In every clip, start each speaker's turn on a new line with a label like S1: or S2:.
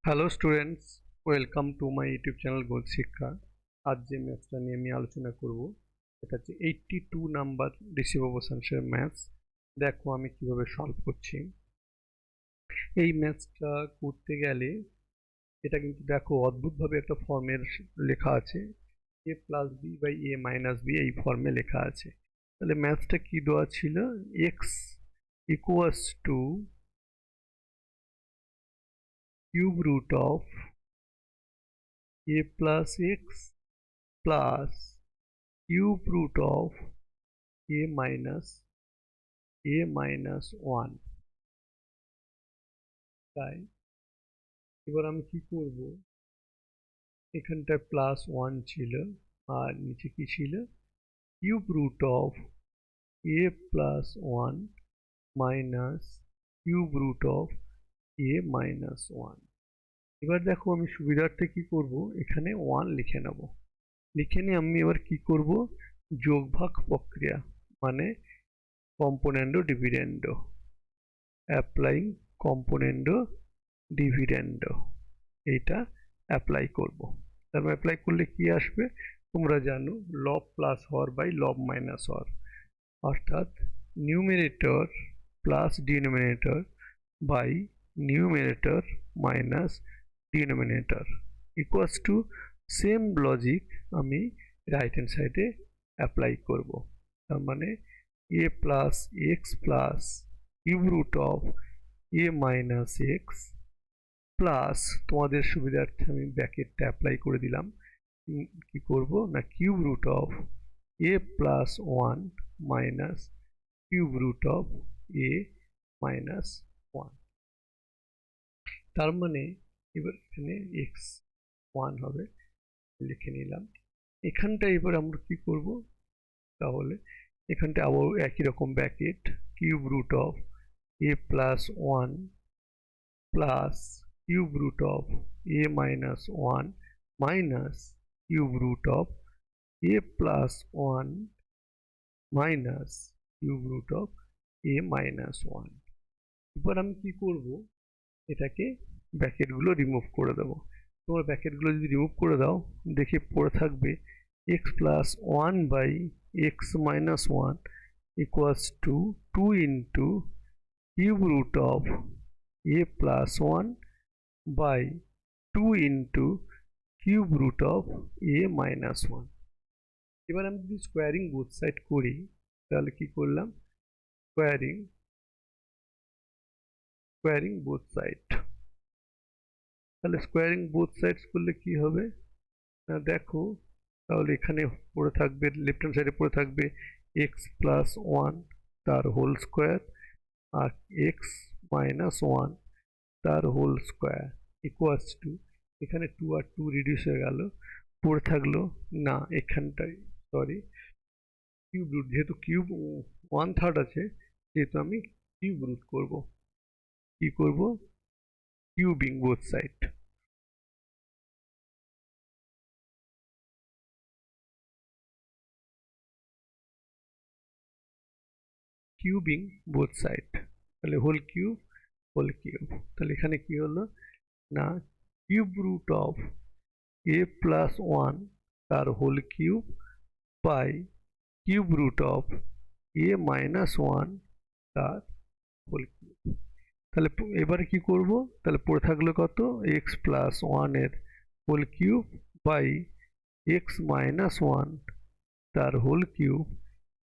S1: Hello students, welcome to my YouTube channel গোল শিক্ষা। আজ যে ম্যাথসটা নিয়ে আমি আলোচনা করব সেটা হচ্ছে 82 নাম্বার রিসিভেবল সায়েন্সের ম্যাথস। দেখো আমি কিভাবে সলভ করছি। এই ম্যাথসটা করতে গেলে এটা কিন্তু দেখো অদ্ভুতভাবে একটা ফর্মের লেখা আছে, A plus B by A minus B, এই ফর্মে লেখা আছে। তাহলে ম্যাথসটা কি দেওয়া ছিল? X equals to cube root of a plus x plus cube root of a minus 1। তাই এবার আমি কি করব, এখানটায় প্লাস 1 ছিল আর নিচে কি ছিল? Cube root of a plus 1 minus cube root of a minus 1। এবার দেখো আমি সুবিধার্থে কি করব, এখানে 1 লিখে নেব। লিখে নিয়ে আমি এবার কি করব, যোগভাগ প্রক্রিয়া মানে কম্পোনেন্ডো ডিভিডেন্ডো, অ্যাপ্লাইং কম্পোনেন্ডো ডিভিডেন্ডো, এইটা অ্যাপ্লাই করব। তারপর অ্যাপ্লাই করলে কি আসবে তোমরা জানো, লব প্লাস হর বাই লব মাইনাস হর, অর্থাৎ numerator plus denominator by numerator minus denominator equals to same logic আমি রাইট হ্যান্ড সাইডে অ্যাপ্লাই করব। তার মানে A plus X plus cube root of A minus X plus, তোমাদের সুবিধার্থে আমি ব্র্যাকেটটা অ্যাপ্লাই করে দিলাম। কি করব না, cube root of a plus 1 minus cube root of A minus 1। তার মানে এবার এখানে এক্স 1 হবে, লিখে নিলাম। এখানটা এবার আমরা কি করব, তাহলে এখানটা আবার একই রকম bracket, cube root of a plus 1 plus cube root of a minus 1 minus cube root of a plus 1 minus cube root of a minus 1। এবার আমি কি করব, এটাকে ব্র্যাকেটগুলো রিমুভ করে দেব। তোমার ব্র্যাকেটগুলো যদি রিমুভ করে দাও, দেখে পড়ে থাকবে x plus 1 by x minus 1 equals to 2 into cube root of a plus 1 by 2 into cube root of a minus 1। এবার আমি যদি স্কোয়ারিং বোথ সাইড করি, তাহলে কি করলাম, স্কোয়ারিং বোথ সাইড, তাহলে স্কোয়ারিং বোথ সাইডস করলে কি হবে না, দেখো তাহলে এখানে পড়ে থাকবে, লেফট হ্যান্ড সাইডে পড়ে থাকবে এক্স প্লাস 1 তার হোল স্কোয়ার আর এক্স মাইনাস 1 তার হোল স্কোয়ার ইকুয়ালস টু, এখানে 2 আর 2 রিডিউস হয়ে গেল, পড়ে থাকলো না এখানটায়, সরি, কিউব রুট, যেহেতু কিউব 1/3 আছে সেহেতু আমি কিউব রুট করব। কি করব, cubing both side, cubing both side, তাহলে হোল কিউব, তাহলে এখানে কি হলো না, cube root of a plus 1 তার whole cube by cube root of A minus 1 তার হোল কিউব। তাহলে এবারে কি করব, তাহলে পড়ে থাকলো কত, এক্স প্লাস 1 এর whole cube by x minus 1 তার whole cube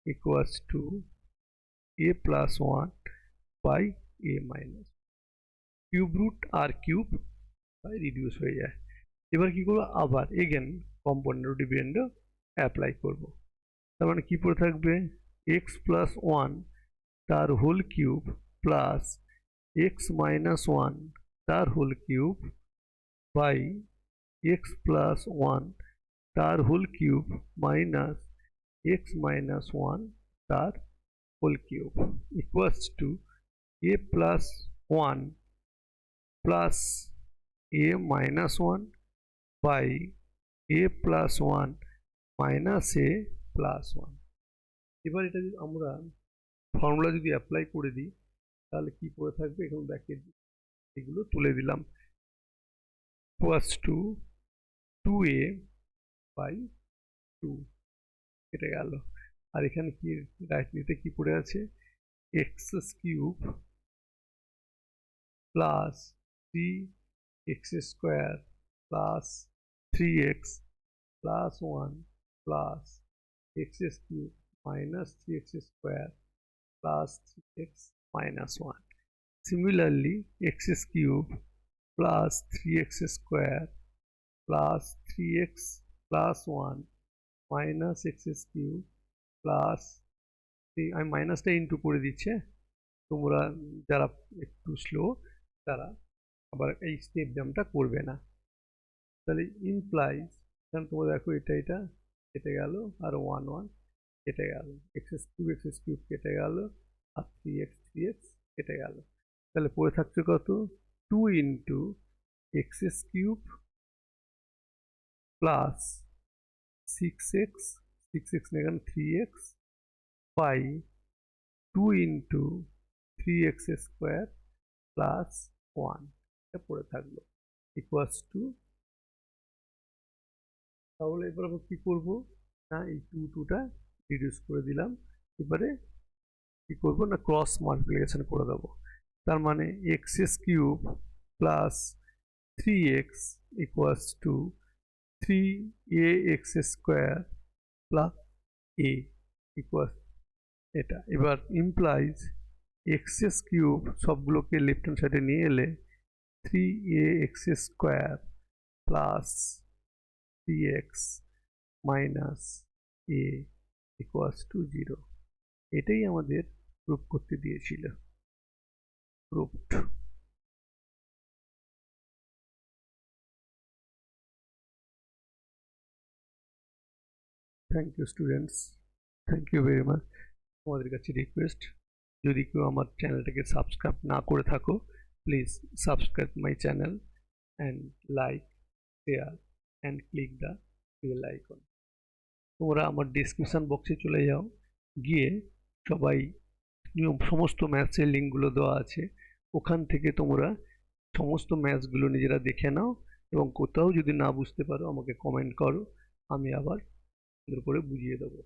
S1: equals to a plus 1 by A minus, cube root আর কিউব বাই রিডিউস হয়ে যায়। এবার কি করবো, আবার এগেন কম্পোনেন্ট ডিভিডেন্ড অ্যাপ্লাই করব। তার মানে কি পড়ে থাকবে, এক্স প্লাস 1 তার whole cube plus x minus 1 তার whole cube by x plus 1 তার whole cube minus x minus 1 তার whole cube equals to a plus 1 plus a minus 1 by a plus 1 minus a plus 1। এবার এটা যদি আমরা formula যদি apply করে দিই, তাহলে কি পড়ে থাকবে, এখন ব্র্যাকেট এগুলো তুলে দিলাম, ইকুয়ালস টু 2a বাই 2 কেটে গেল। আর এখানে কি রাইট নিতে কি পড়ে আছে, x cube plus 3x square plus 3x plus 1 plus x cube minus 3x square plus 3x minus 1. Similarly, x cube plus 3x square plus 3x plus 1 minus x cube plus 3, আমি মাইনাসটা into করে দিচ্ছে, তোমরা যারা একটু slow তারা আবার এই স্টেপ ব্যায়ামটা করবে না। তাহলে ইমপ্লাইজ, কারণ তোমরা দেখো এটা কেটে গেল আর 1 কেটে গেল, এক্স কিউব কেটে গেল আর 3x কেটে গেল। তাহলে পড়ে থাকছে কত, 2 into x cube plus 6x এখানে 3x by 2 into 3x square plus 1, এটা পড়ে থাকলো ইকুয়ালস টু। তাহলে এবার আমরা কি করবো না, এই 2টা রিডিউস করে দিলাম, এবারে কি করবো না ক্রস মাল্টিপ্লিকেশন করে দেবো। তার মানে x cube plus 3x equals to 3ax square plus a equals এটা। এবার ইমপ্লাইজ এক্স কিউব সবগুলোকে লেফট হ্যান্ড সাইডে নিয়ে এলে 3ax square plus 3x minus a equals to 0। এটাই আমাদের প্রুফ করতে দিয়েছিল, proofed. Thank you students, thank you very much. তোমাদের কাছে রিকোয়েস্ট, যদি কেউ আমার চ্যানেলটাকে সাবস্ক্রাইব না করে থাকো, please subscribe my channel and like, share and click the bell icon. তোমরা আমার ডিসক্রিপশান বক্সে চলে যাও, গিয়ে সবাই সমস্ত ম্যাথসের লিঙ্কগুলো দেওয়া আছে, ওখান থেকে তোমরা সমস্ত ম্যাথসগুলো নিজেরা দেখে নাও, এবং কোথাও যদি না বুঝতে পারো আমাকে কমেন্ট করো, আমি আবার ওদের উপরে বুঝিয়ে দেবো।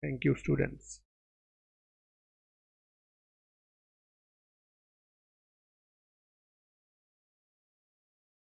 S1: Thank you students.